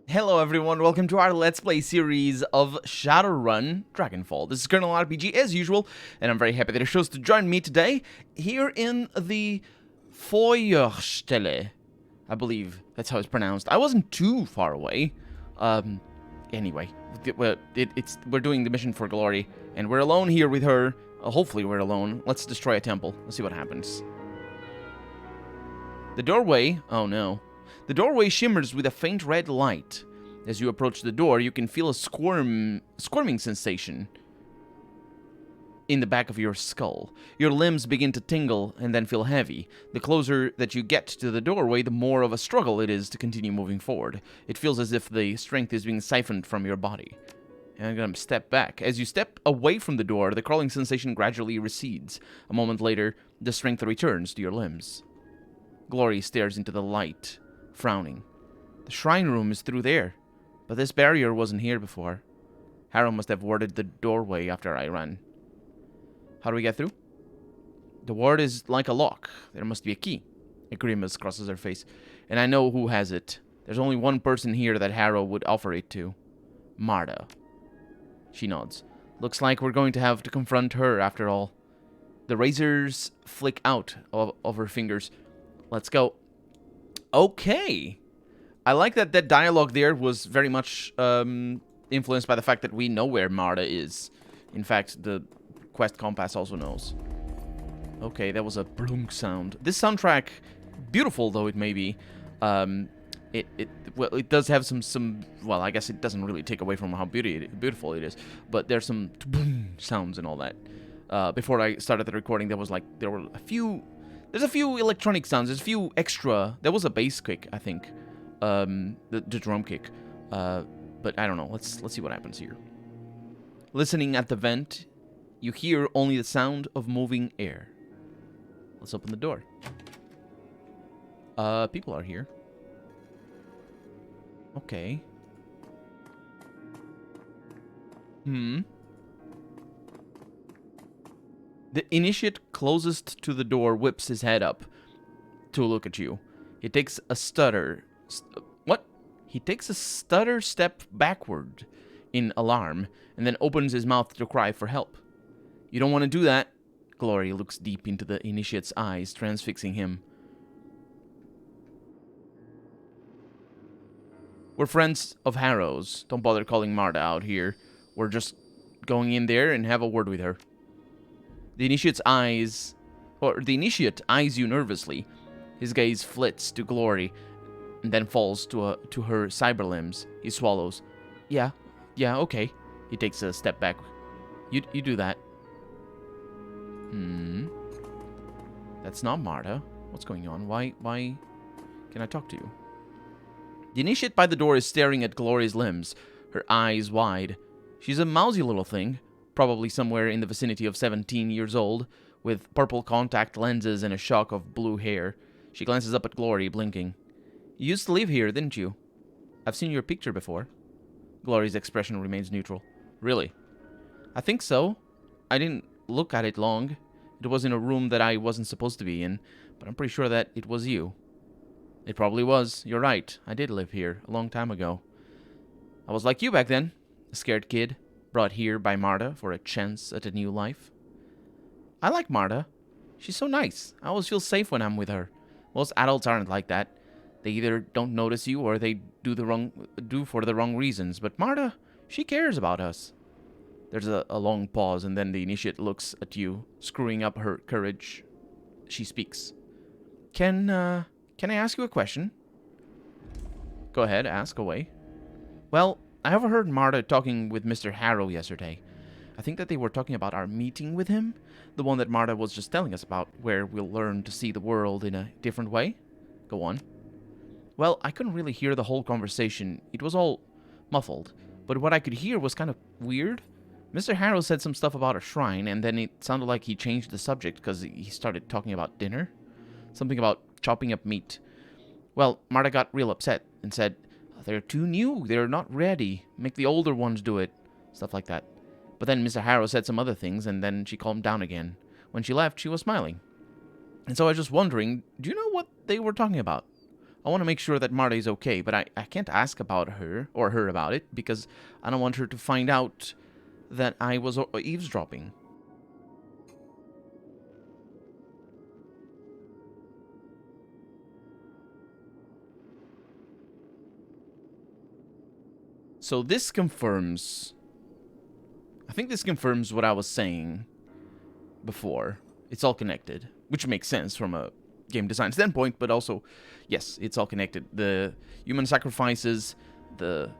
Hello everyone, welcome to our Let's Play series of Shadowrun Dragonfall. This is Colonel RPG as usual, and I'm very happy that you chose to join me today here in the Feuerstelle. I believe that's how it's pronounced. I wasn't too far away. Anyway, we're doing the mission for Glory, and we're alone here with her. Hopefully we're alone. Let's destroy a temple. Let's see what happens. The doorway... oh no. The doorway shimmers with a faint red light. As you approach the door, you can feel a squirming sensation in the back of your skull. Your limbs begin to tingle and then feel heavy. The closer that you get to the doorway, the more of a struggle it is to continue moving forward. It feels as if the strength is being siphoned from your body. And I'm going to step back. As you step away from the door, the crawling sensation gradually recedes. A moment later, the strength returns to your limbs. Glory stares into the light, frowning. The shrine room is through there, but this barrier wasn't here before. Harrow must have warded the doorway after I ran. How do we get through? The ward is like a lock. There must be a key. A grimace crosses her face. And I know who has it. There's only one person here that Harrow would offer it to. Marta. She nods. Looks like we're going to have to confront her after all. The razors flick out of her fingers. Let's go. Okay. I like that dialogue there was very much influenced by the fact that we know where Marta is. In fact, the quest compass also knows. Okay, that was a blunk sound. This soundtrack, beautiful though it may be, it does have some well, I guess it doesn't really take away from how beautiful it is, but there's some sounds and all that. Before I started the recording, there were a few. There's a few electronic sounds. There's a few extra. There was a bass kick, I think, the drum kick. But I don't know. Let's see what happens here. Listening at the vent, you hear only the sound of moving air. Let's open the door. People are here. Okay. The initiate closest to the door whips his head up to look at you. He takes a stutter... what? He takes a stutter step backward in alarm, and then opens his mouth to cry for help. You don't want to do that. Glory looks deep into the initiate's eyes, transfixing him. We're friends of Harrow's. Don't bother calling Marta out here. We're just going in there and have a word with her. The initiate eyes you nervously. His gaze flits to Glory, and then falls to her cyber limbs. He swallows. Yeah, okay. He takes a step back. You do that. That's not Marta. What's going on? Why can I talk to you? The initiate by the door is staring at Glory's limbs, her eyes wide. She's a mousy little thing. Probably somewhere in the vicinity of 17 years old, with purple contact lenses and a shock of blue hair. She glances up at Glory, blinking. You used to live here, didn't you? I've seen your picture before. Glory's expression remains neutral. Really? I think so. I didn't look at it long. It was in a room that I wasn't supposed to be in, but I'm pretty sure that it was you. It probably was. You're right. I did live here a long time ago. I was like you back then, a scared kid. Brought here by Marta for a chance at a new life. I like Marta. She's so nice. I always feel safe when I'm with her. Most adults aren't like that. They either don't notice you or they do for the wrong reasons. But Marta, she cares about us. There's a long pause, and then the initiate looks at you, screwing up her courage. She speaks. Can I ask you a question? Go ahead, ask away. Well, I overheard Marta talking with Mr. Harrow yesterday. I think that they were talking about our meeting with him, the one that Marta was just telling us about, where we'll learn to see the world in a different way. Go on. Well, I couldn't really hear the whole conversation. It was all muffled, but what I could hear was kind of weird. Mr. Harrow said some stuff about a shrine, and then it sounded like he changed the subject because he started talking about dinner. Something about chopping up meat. Well, Marta got real upset and said, they're too new. They're not ready. Make the older ones do it. Stuff like that. But then Mr. Harrow said some other things, and then she calmed down again. When she left, she was smiling. And so I was just wondering, do you know what they were talking about? I want to make sure that Marta is okay, but I can't ask about her or her about it because I don't want her to find out that I was eavesdropping. So this confirms... I think this confirms what I was saying before. It's all connected, which makes sense from a game design standpoint, but also, yes, it's all connected. The human sacrifices, the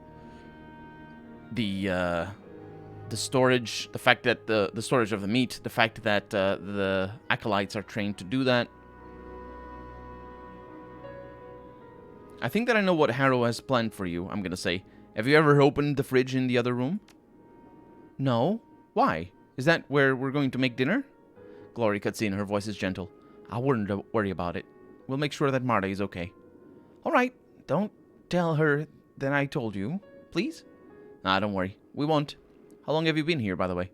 storage, the fact that the storage of the meat, the fact that the acolytes are trained to do that. I think that I know what Harrow has planned for you, I'm gonna say. Have you ever opened the fridge in the other room? No. Why? Is that where we're going to make dinner? Glory cuts in, her voice is gentle. I wouldn't worry about it. We'll make sure that Marta is okay. All right, don't tell her that I told you, please? Nah, don't worry. We won't. How long have you been here, by the way?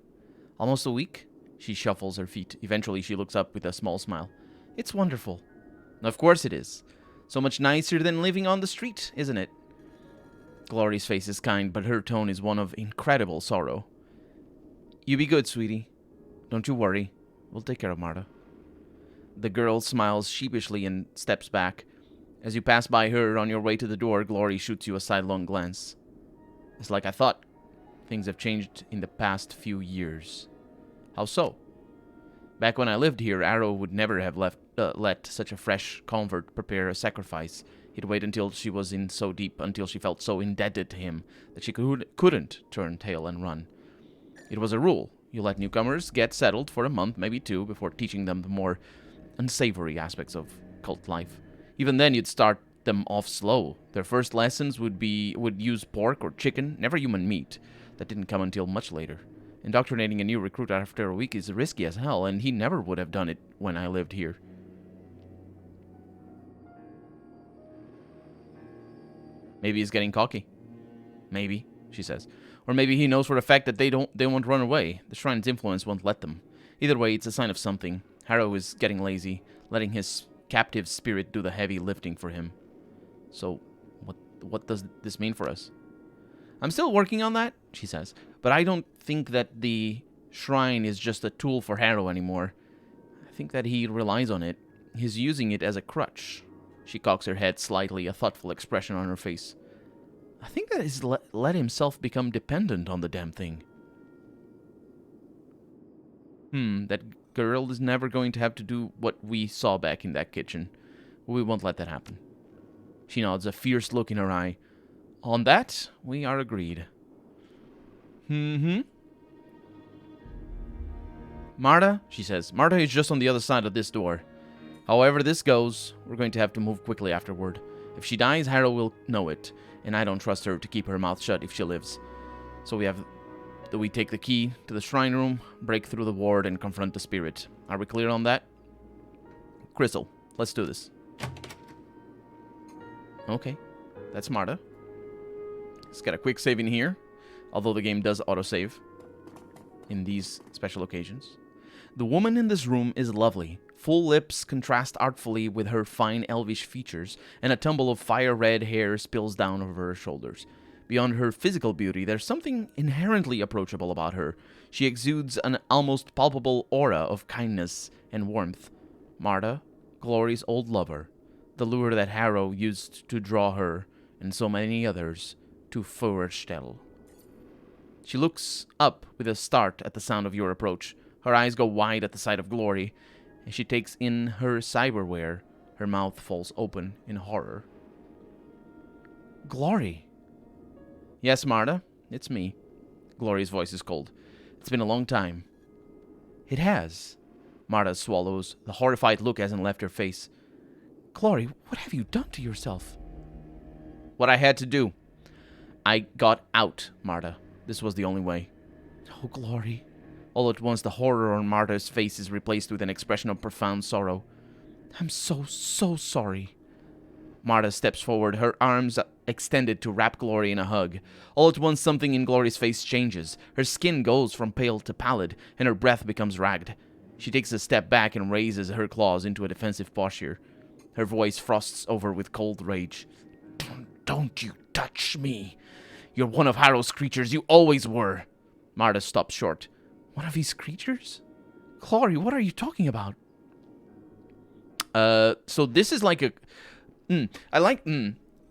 Almost a week? She shuffles her feet. Eventually, she looks up with a small smile. It's wonderful. Of course it is. So much nicer than living on the street, isn't it? Glory's face is kind, but her tone is one of incredible sorrow. You be good, sweetie. Don't you worry. We'll take care of Marta. The girl smiles sheepishly and steps back. As you pass by her on your way to the door, Glory shoots you a sidelong glance. It's like I thought. Things have changed in the past few years. How so? Back when I lived here, Arrow would never have let such a fresh convert prepare a sacrifice. He'd wait until she was in so deep, until she felt so indebted to him that she couldn't turn tail and run. It was a rule. You let newcomers get settled for a month, maybe two, before teaching them the more unsavory aspects of cult life. Even then, you'd start them off slow. Their first lessons would use pork or chicken, never human meat. That didn't come until much later. Indoctrinating a new recruit after a week is risky as hell, and he never would have done it when I lived here. Maybe he's getting cocky. Maybe, she says. Or maybe he knows for a fact that they won't run away. The Shrine's influence won't let them. Either way, it's a sign of something. Harrow is getting lazy, letting his captive spirit do the heavy lifting for him. So, what does this mean for us? I'm still working on that, she says, but I don't think that the Shrine is just a tool for Harrow anymore. I think that he relies on it. He's using it as a crutch. She cocks her head slightly, a thoughtful expression on her face. I think that he's let himself become dependent on the damn thing. That girl is never going to have to do what we saw back in that kitchen. We won't let that happen. She nods, a fierce look in her eye. On that, we are agreed. Marta, she says. Marta is just on the other side of this door. However this goes, we're going to have to move quickly afterward. If she dies, Harrow will know it, and I don't trust her to keep her mouth shut if she lives. So we take the key to the shrine room, break through the ward, and confront the spirit. Are we clear on that? Crystal, let's do this. Okay, that's Marta. Let's get a quick save in here, although the game does autosave in these special occasions. The woman in this room is lovely. Full lips contrast artfully with her fine elvish features, and a tumble of fire-red hair spills down over her shoulders. Beyond her physical beauty, there's something inherently approachable about her. She exudes an almost palpable aura of kindness and warmth. Marta, Glory's old lover, the lure that Harrow used to draw her, and so many others, to Feuerstell. She looks up with a start at the sound of your approach. Her eyes go wide at the sight of Glory. As she takes in her cyberware, her mouth falls open in horror. Glory. Yes, Marta, it's me. Glory's voice is cold. It's been a long time. It has. Marta swallows. The horrified look hasn't left her face. Glory, what have you done to yourself? What I had to do. I got out, Marta. This was the only way. Oh, Glory. All at once, the horror on Marta's face is replaced with an expression of profound sorrow. I'm so sorry. Marta steps forward, her arms extended to wrap Glory in a hug. All at once, something in Glory's face changes. Her skin goes from pale to pallid, and her breath becomes ragged. She takes a step back and raises her claws into a defensive posture. Her voice frosts over with cold rage. Don't you touch me. You're one of Harrow's creatures. You always were. Marta stops short. One of his creatures? Glory, what are you talking about? So this is like a...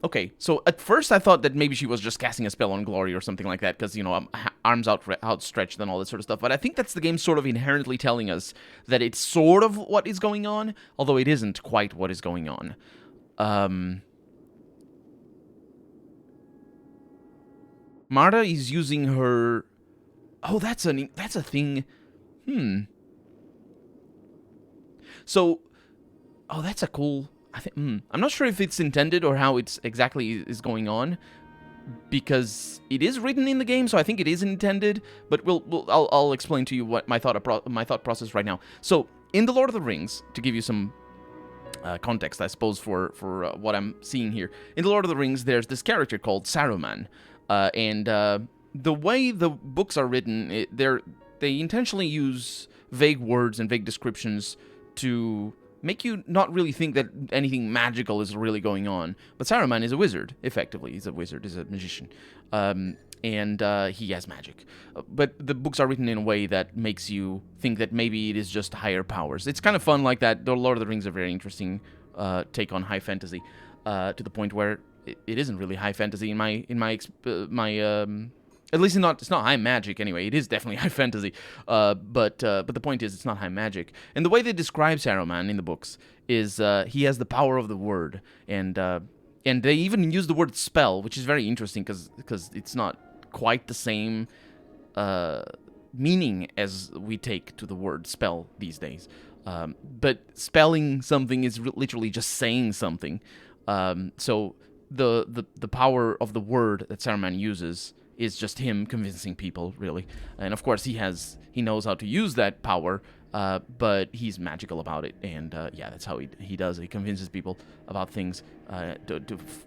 Okay, so at first I thought that maybe she was just casting a spell on Glory or something like that, because, you know, arms outstretched and all that sort of stuff. But I think that's the game sort of inherently telling us that it's sort of what is going on, although it isn't quite what is going on. Marta is using her... Oh, that's a thing. So... Oh, that's a cool... I'm not sure if it's intended or how it's exactly is going on, because it is written in the game, so I think it is intended. But I'll explain to you what my thought process right now. So in the Lord of the Rings, to give you some context, I suppose for what I'm seeing here, in the Lord of the Rings, there's this character called Saruman, and the way the books are written, they intentionally use vague words and vague descriptions to make you not really think that anything magical is really going on. But Saruman is a wizard, effectively. He's a wizard, he's a magician. And he has magic. But the books are written in a way that makes you think that maybe it is just higher powers. It's kind of fun like that. The Lord of the Rings are very interesting take on high fantasy, to the point where it isn't really high fantasy in my at least it's not high magic anyway. It is definitely high fantasy, but the point is it's not high magic. And the way they describe Saruman in the books is he has the power of the word, and they even use the word spell, which is very interesting because it's not quite the same meaning as we take to the word spell these days. But spelling something is literally just saying something. So the power of the word that Saruman uses is just him convincing people, really. And of course, he knows how to use that power, but he's magical about it. And yeah, that's how he does it. He convinces people about things,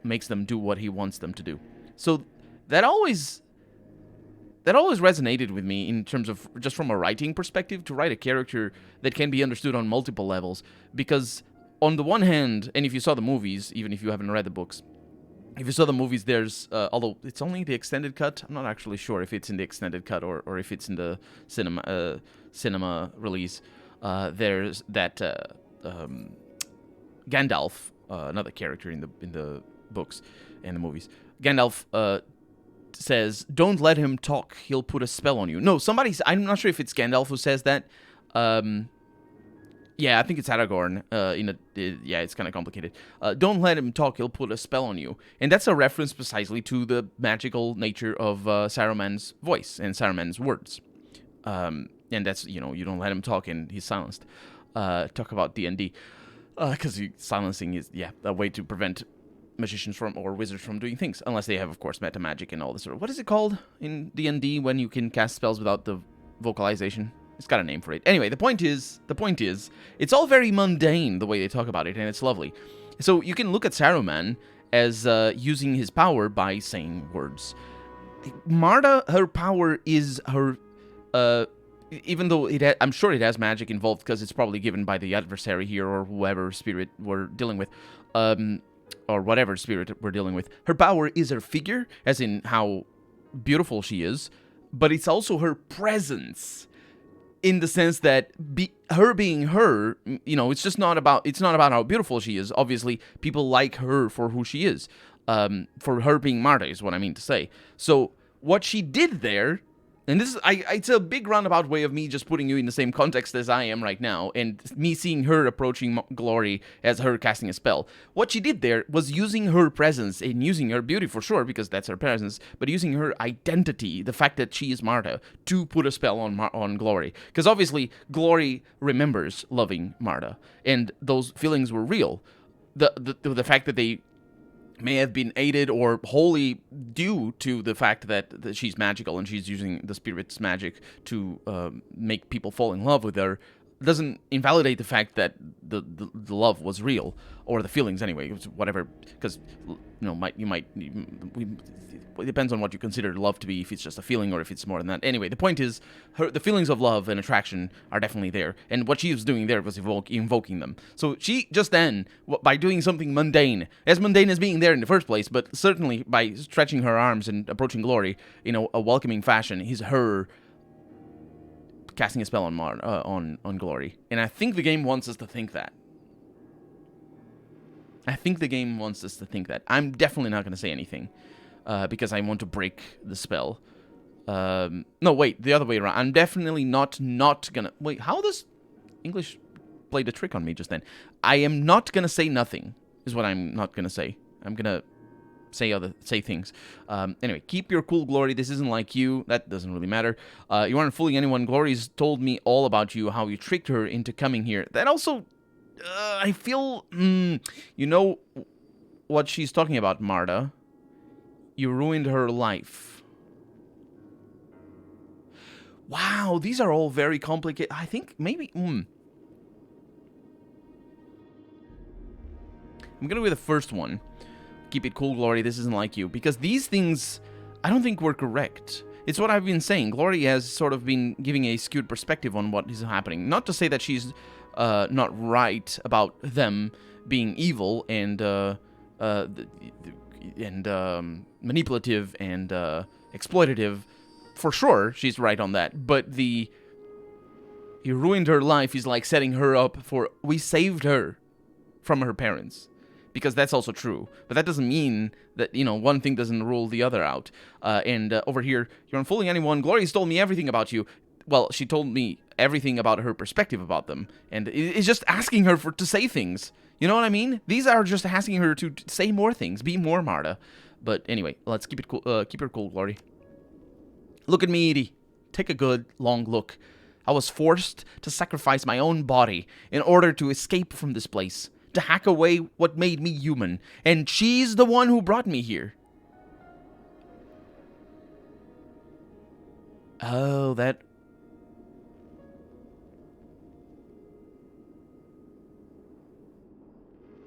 makes them do what he wants them to do. So that always resonated with me in terms of just from a writing perspective, to write a character that can be understood on multiple levels. Because on the one hand, and if you saw the movies, even if you haven't read the books, if you saw the movies, there's, although it's only the extended cut, I'm not actually sure if it's in the extended cut or if it's in the cinema release. There's that Gandalf, another character in the books and the movies. Gandalf says, "Don't let him talk. He'll put a spell on you." No, I'm not sure if it's Gandalf who says that. Yeah, I think it's Aragorn. Yeah, it's kind of complicated. Don't let him talk, he'll put a spell on you. And that's a reference precisely to the magical nature of Saruman's voice and Saruman's words. And that's, you don't let him talk and he's silenced. Talk about D&D. Because silencing is, a way to prevent magicians or wizards from doing things. Unless they have, of course, meta magic and all this sort of... What is it called in D&D when you can cast spells without the vocalization? It's got a name for it. Anyway, the point is, it's all very mundane, the way they talk about it, and it's lovely. So you can look at Saruman as using his power by saying words. Marta, her power is her... even though I'm sure it has magic involved, because it's probably given by the adversary here, or whoever spirit we're dealing with, or whatever spirit we're dealing with. Her power is her figure, as in how beautiful she is, but it's also her presence. In the sense that her being her, it's not about how beautiful she is. Obviously, people like her for who she is. For her being Marta is what I mean to say. So what she did there, and this is, it's a big roundabout way of me just putting you in the same context as I am right now, and me seeing her approaching Glory as her casting a spell. What she did there was using her presence and using her beauty for sure, because that's her presence, but using her identity, the fact that she is Marta, to put a spell on Glory. Because obviously, Glory remembers loving Marta, and those feelings were real. The fact that they may have been aided or wholly due to the fact that she's magical and she's using the spirit's magic to make people fall in love with her. doesn't invalidate the fact that the love was real, or the feelings anyway. It was whatever, because it depends on what you consider love to be, if it's just a feeling or if it's more than that. Anyway, the point is, the feelings of love and attraction are definitely there, and what she was doing there was invoking them. So she just then, by doing something mundane as being there in the first place, but certainly by stretching her arms and approaching Glory in a welcoming fashion, is her casting a spell on Glory. And I think the game wants us to think that. I'm definitely not going to say anything, because I want to break the spell. No, wait, the other way around. I'm definitely not gonna... Wait, how does English played a trick on me just then? I am not gonna say nothing, is what I'm not gonna say. I'm gonna say things. Anyway, keep your cool, Glory. This isn't like you. That doesn't really matter. You aren't fooling anyone. Glory's told me all about you, how you tricked her into coming here. That also... I feel... you know what she's talking about, Marta. You ruined her life. Wow, these are all very complicated. I think maybe... I'm going to go with the first one. Keep it cool, Glory. This isn't like you. Because these things, I don't think were correct. It's what I've been saying. Glory has sort of been giving a skewed perspective on what is happening. Not to say that she's not right about them being evil and manipulative and exploitative. For sure, she's right on that. But you ruined her life is like setting her up for... We saved her from her parents. Because that's also true. But that doesn't mean that, one thing doesn't rule the other out. Over here, you're not fooling anyone. Glory's told me everything about you. Well, she told me everything about her perspective about them. And it's just asking her to say things. You know what I mean? These are just asking her to say more things. Be more Marta. But anyway, let's keep it cool. Keep her cool, Glory. Look at me, Edie. Take a good, long look. I was forced to sacrifice my own body in order to escape from this place. To hack away what made me human. And she's the one who brought me here. Oh, that...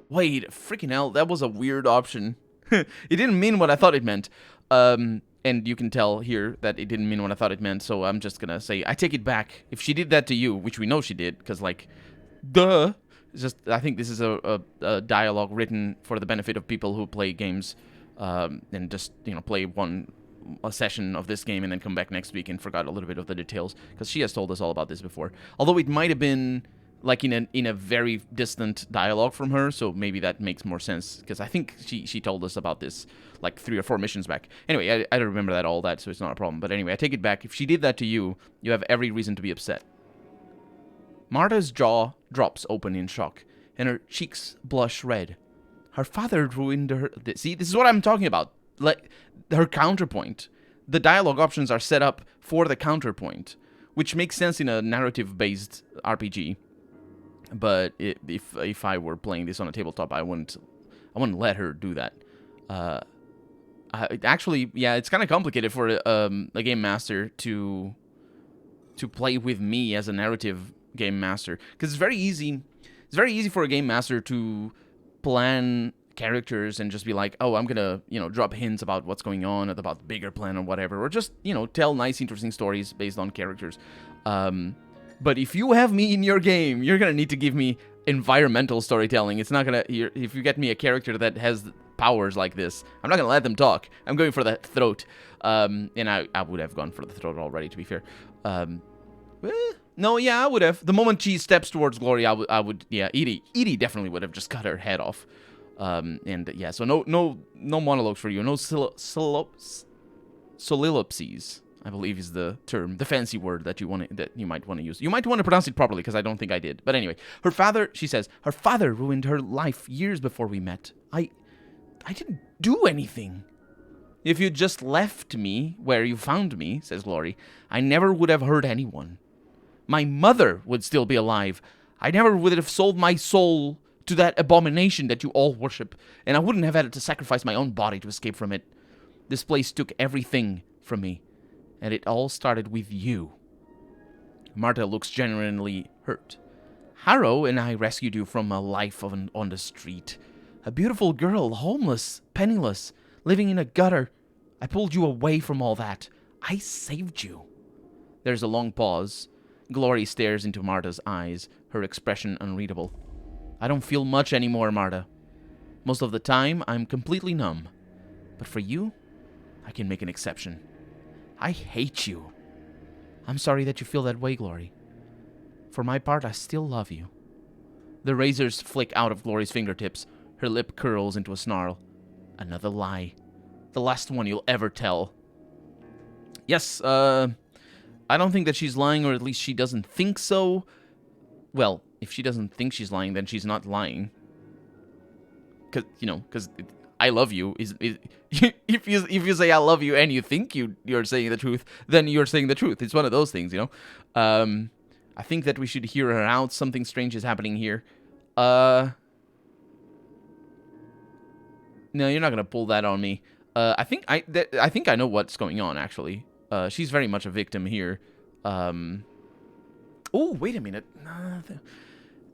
Wait, freaking hell, that was a weird option. It didn't mean what I thought it meant. And you can tell here that it didn't mean what I thought it meant, so I'm just gonna say, I take it back. If she did that to you, which we know she did, because, duh. It's just, I think this is a dialogue written for the benefit of people who play games, and just, play a session of this game and then come back next week and forgot a little bit of the details, because she has told us all about this before. Although it might have been... in a very distant dialogue from her, so maybe that makes more sense, because I think she told us about this, 3 or 4 missions back. Anyway, I don't remember all that, so it's not a problem. But anyway, I take it back. If she did that to you, you have every reason to be upset. Marta's jaw drops open in shock, and her cheeks blush red. Her father ruined her... See, this is what I'm talking about. Her counterpoint. The dialogue options are set up for the counterpoint, which makes sense in a narrative-based RPG. But if I were playing this on a tabletop, I wouldn't let her do that. Actually, yeah, it's kind of complicated for a game master to play with me as a narrative game master, because it's very easy for a game master to plan characters and just be like, oh, I'm gonna drop hints about what's going on, about the bigger plan or whatever, or just tell nice, interesting stories based on characters. But if you have me in your game, you're going to need to give me environmental storytelling. It's not going to... If you get me a character that has powers like this, I'm not going to let them talk. I'm going for that throat. And I would have gone for the throat already, to be fair. No, yeah, I would have. The moment she steps towards Glory, I would... Yeah, Edie definitely would have just cut her head off. And yeah, so no monologues for you. No soliloquies, I believe is the term, the fancy word that you might want to use. You might want to pronounce it properly, because I don't think I did. But anyway, she says, her father ruined her life years before we met. I didn't do anything. If you'd just left me where you found me, says Glory, I never would have hurt anyone. My mother would still be alive. I never would have sold my soul to that abomination that you all worship, and I wouldn't have had to sacrifice my own body to escape from it. This place took everything from me. And it all started with you. Marta looks genuinely hurt. Harrow and I rescued you from a life on the street. A beautiful girl, homeless, penniless, living in a gutter. I pulled you away from all that. I saved you. There's a long pause. Glory stares into Marta's eyes, her expression unreadable. I don't feel much anymore, Marta. Most of the time, I'm completely numb. But for you, I can make an exception. I hate you. I'm sorry that you feel that way, Glory. For my part, I still love you. The razors flick out of Glory's fingertips. Her lip curls into a snarl. Another lie. The last one you'll ever tell. Yes, I don't think that she's lying, or at least she doesn't think so. Well, if she doesn't think she's lying, then she's not lying. Because I love you is if you say I love you and you think you're saying the truth, then you're saying the truth. It's one of those things, I think that we should hear her out. Something strange is happening here. No, you're not gonna pull that on me. I think I know what's going on, actually. She's very much a victim here. Oh, wait a minute.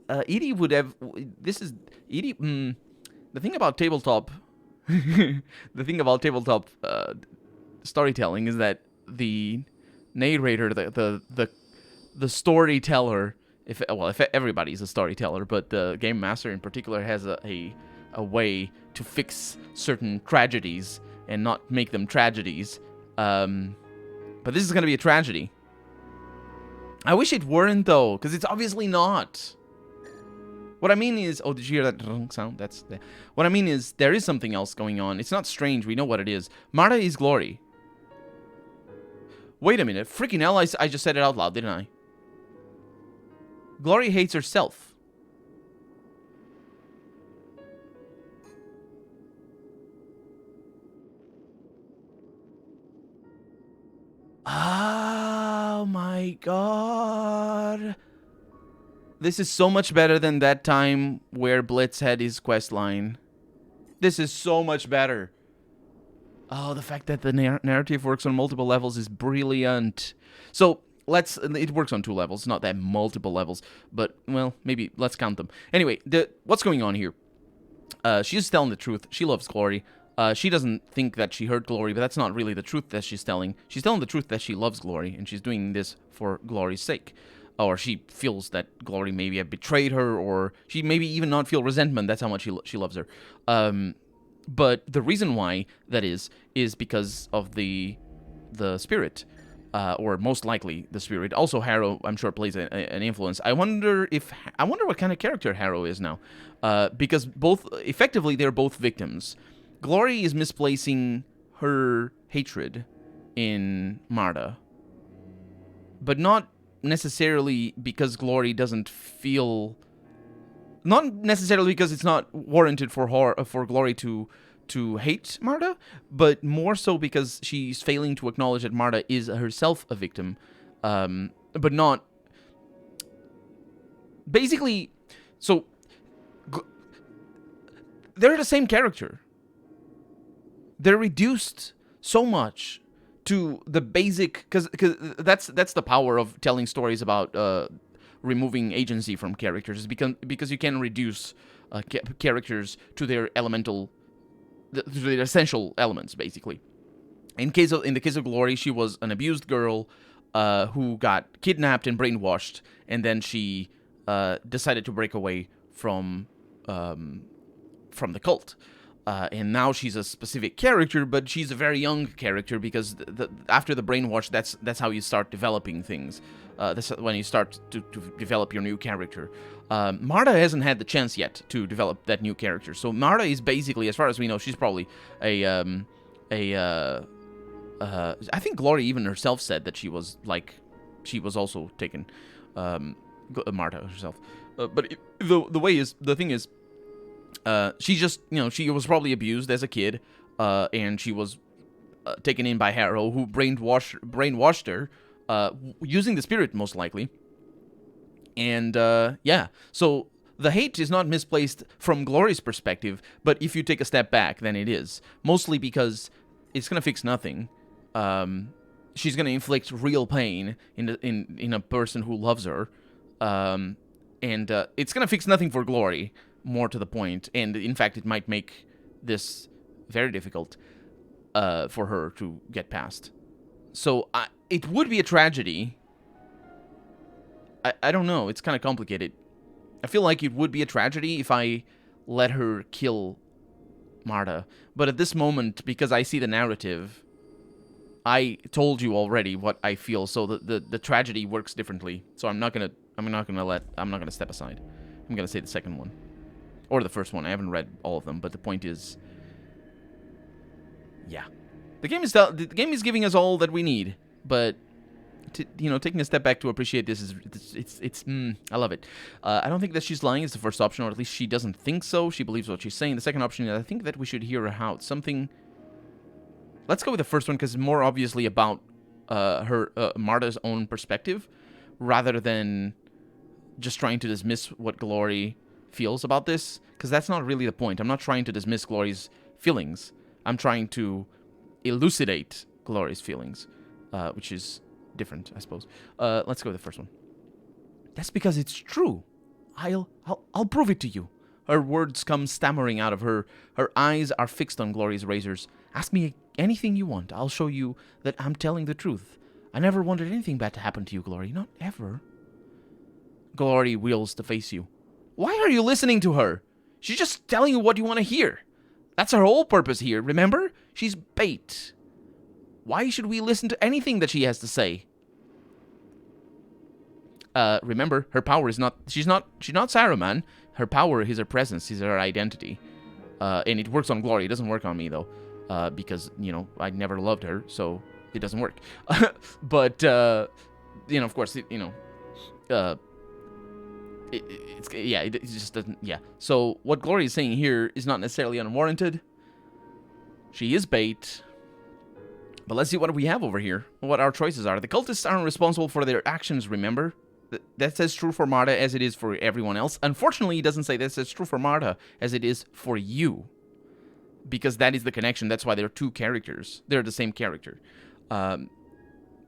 Edie would have. This is Edie. The thing about tabletop. The thing about tabletop storytelling is that the narrator, the storyteller, if everybody's a storyteller, but the game master in particular has a way to fix certain tragedies and not make them tragedies. But this is going to be a tragedy. I wish it weren't, though, because it's obviously not. What I mean is... Oh, did you hear that sound? What I mean is, there is something else going on. It's not strange. We know what it is. Marta is Glory. Wait a minute. Freaking hell, I just said it out loud, didn't I? Glory hates herself. Oh my god. This is so much better than that time where Blitz had his quest line. This is so much better. Oh, the fact that the narrative works on multiple levels is brilliant. So, it works on 2 levels, not that multiple levels, but, well, maybe let's count them. Anyway, what's going on here? She's telling the truth. She loves Glory. She doesn't think that she hurt Glory, but that's not really the truth that she's telling. She's telling the truth that she loves Glory, and she's doing this for Glory's sake. Or she feels that Glory maybe have betrayed her, or she maybe even not feel resentment. That's how much she loves her. But the reason why that is because of the spirit, or most likely the spirit. Also, Harrow, I'm sure, plays an influence. I wonder what kind of character Harrow is now, because effectively they're both victims. Glory is misplacing her hatred in Marta, but not necessarily because Glory doesn't feel... Not necessarily because it's not warranted for Glory to hate Marta, but more so because she's failing to acknowledge that Marta is herself a victim, but not... Basically, so... They're the same character. They're reduced so much to the basic, because that's the power of telling stories about removing agency from characters, because you can reduce characters to their essential elements, basically. In the case of Glory, she was an abused girl who got kidnapped and brainwashed, and then she decided to break away from the cult. And now she's a specific character, but she's a very young character, because after the brainwash, that's how you start developing things. That's when you start to develop your new character. Marta hasn't had the chance yet to develop that new character. So Marta is basically, as far as we know, she's probably I think Glory even herself said that she was also taken, Marta herself. But the thing is, she just, she was probably abused as a kid, and she was taken in by Harrow, who brainwashed her, using the spirit, most likely. And, yeah, so the hate is not misplaced from Glory's perspective, but if you take a step back, then it is. Mostly because it's going to fix nothing. She's going to inflict real pain in a person who loves her. And it's going to fix nothing for Glory, more to the point. And in fact, it might make this very difficult for her to get past. So it would be a tragedy. I don't know. It's kind of complicated. I feel like it would be a tragedy if I let her kill Marta. But at this moment, because I see the narrative, I told you already what I feel. So the tragedy works differently. So I'm not gonna step aside. I'm gonna say the second one. Or the first one. I haven't read all of them, but the point is, yeah. The game is giving us all that we need, but taking a step back to appreciate this is I love it. I don't think that she's lying is the first option, or at least she doesn't think so. She believes what she's saying. The second option is I think that we should hear her out. Something. Let's go with the first one because it's more obviously about Marta's own perspective, rather than just trying to dismiss what Glory feels about this, because that's not really the point. I'm not trying to dismiss Glory's feelings. I'm trying to elucidate Glory's feelings, which is different, I suppose. Let's go with the first one. That's because it's true. I'll prove it to you. Her words come stammering out of her. Her eyes are fixed on Glory's razors. Ask me anything you want. I'll show you that I'm telling the truth. I never wanted anything bad to happen to you, Glory. Not ever. Glory wheels to face you. Why are you listening to her? She's just telling you what you want to hear. That's her whole purpose here, remember? She's bait. Why should we listen to anything that she has to say? Remember, her power is not... She's not Saruman. Her power is her presence, is her identity. And it works on Glory. It doesn't work on me, though. Because, I never loved her, so it doesn't work. But, of course, it just doesn't... Yeah. So, what Glory is saying here is not necessarily unwarranted. She is bait. But let's see what we have over here. What our choices are. The cultists aren't responsible for their actions, remember? That's as true for Marta as it is for everyone else. Unfortunately, he doesn't say that's as true for Marta as it is for you. Because that is the connection. That's why they're two characters. They're the same character. In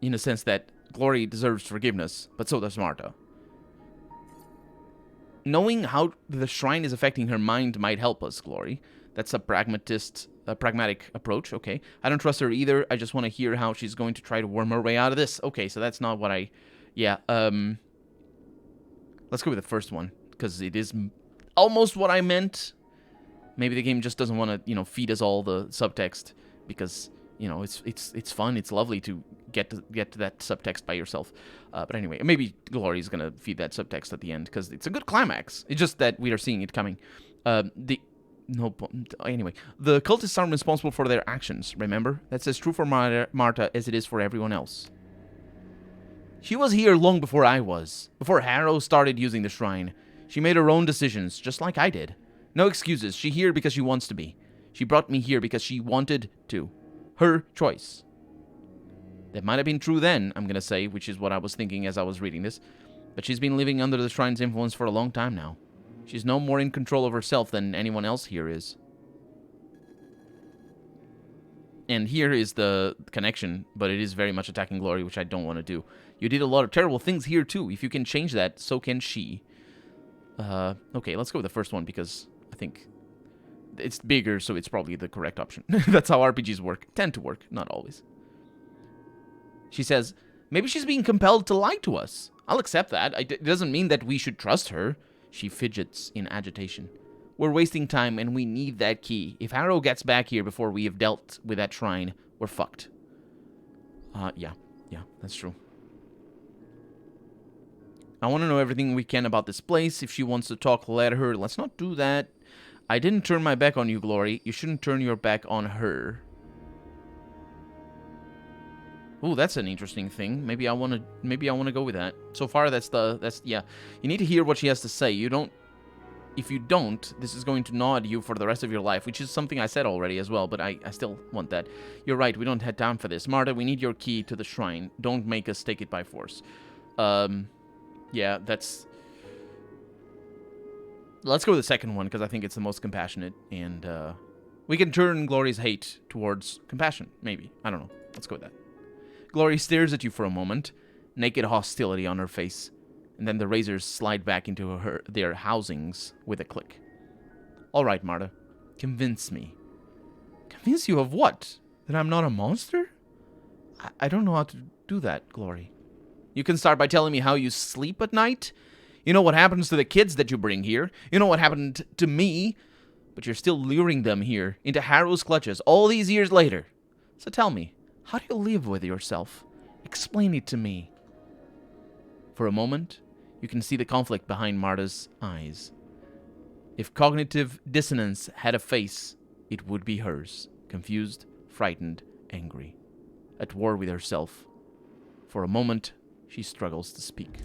a sense that Glory deserves forgiveness, but so does Marta. Knowing how the shrine is affecting her mind might help us, Glory. That's a pragmatic approach, okay. I don't trust her either. I just want to hear how she's going to try to worm her way out of this. Okay, so that's not what I... Yeah, let's go with the first one, because it is almost what I meant. Maybe the game just doesn't want to, feed us all the subtext, because, it's fun, it's lovely to get to that subtext by yourself. But anyway, maybe Glory's going to feed that subtext at the end, because it's a good climax. It's just that we are seeing it coming. Anyway, the cultists aren't responsible for their actions, remember? That's as true for Marta as it is for everyone else. She was here long before I was. Before Harrow started using the shrine. She made her own decisions, just like I did. No excuses. She's here because she wants to be. She brought me here because she wanted to. Her choice. That might have been true then, I'm going to say, which is what I was thinking as I was reading this. But she's been living under the shrine's influence for a long time now. She's no more in control of herself than anyone else here is. And here is the connection, but it is very much attacking Glory, which I don't want to do. You did a lot of terrible things here, too. If you can change that, so can she. Okay, let's go with the first one, because I think it's bigger, so it's probably the correct option. That's how RPGs work. Tend to work, not always. She says, maybe she's being compelled to lie to us. I'll accept that. It doesn't mean that we should trust her. She fidgets in agitation. We're wasting time, and we need that key. If Harrow gets back here before we have dealt with that shrine, we're fucked. Yeah, that's true. I want to know everything we can about this place. If she wants to talk, let her. Let's not do that. I didn't turn my back on you, Glory. You shouldn't turn your back on her. Ooh, that's an interesting thing. Maybe I want to go with that. So far, that's yeah. You need to hear what she has to say. If you don't, this is going to gnaw at you for the rest of your life, which is something I said already as well, but I still want that. You're right, we don't have time for this. Marta, we need your key to the shrine. Don't make us take it by force. Yeah, that's... Let's go with the second one, because I think it's the most compassionate, and we can turn Glory's hate towards compassion, maybe. I don't know. Let's go with that. Glory stares at you for a moment, naked hostility on her face. and then the razors slide back into their housings with a click. All right, Marta. Convince me. Convince you of what? That I'm not a monster? I don't know how to do that, Glory. You can start by telling me how you sleep at night. You know what happens to the kids that you bring here. You know what happened to me. But you're still luring them here into Harrow's clutches all these years later. So tell me, how do you live with yourself? Explain it to me. For a moment, you can see the conflict behind Marta's eyes. If cognitive dissonance had a face, it would be hers. Confused, frightened, angry. At war with herself. For a moment, she struggles to speak.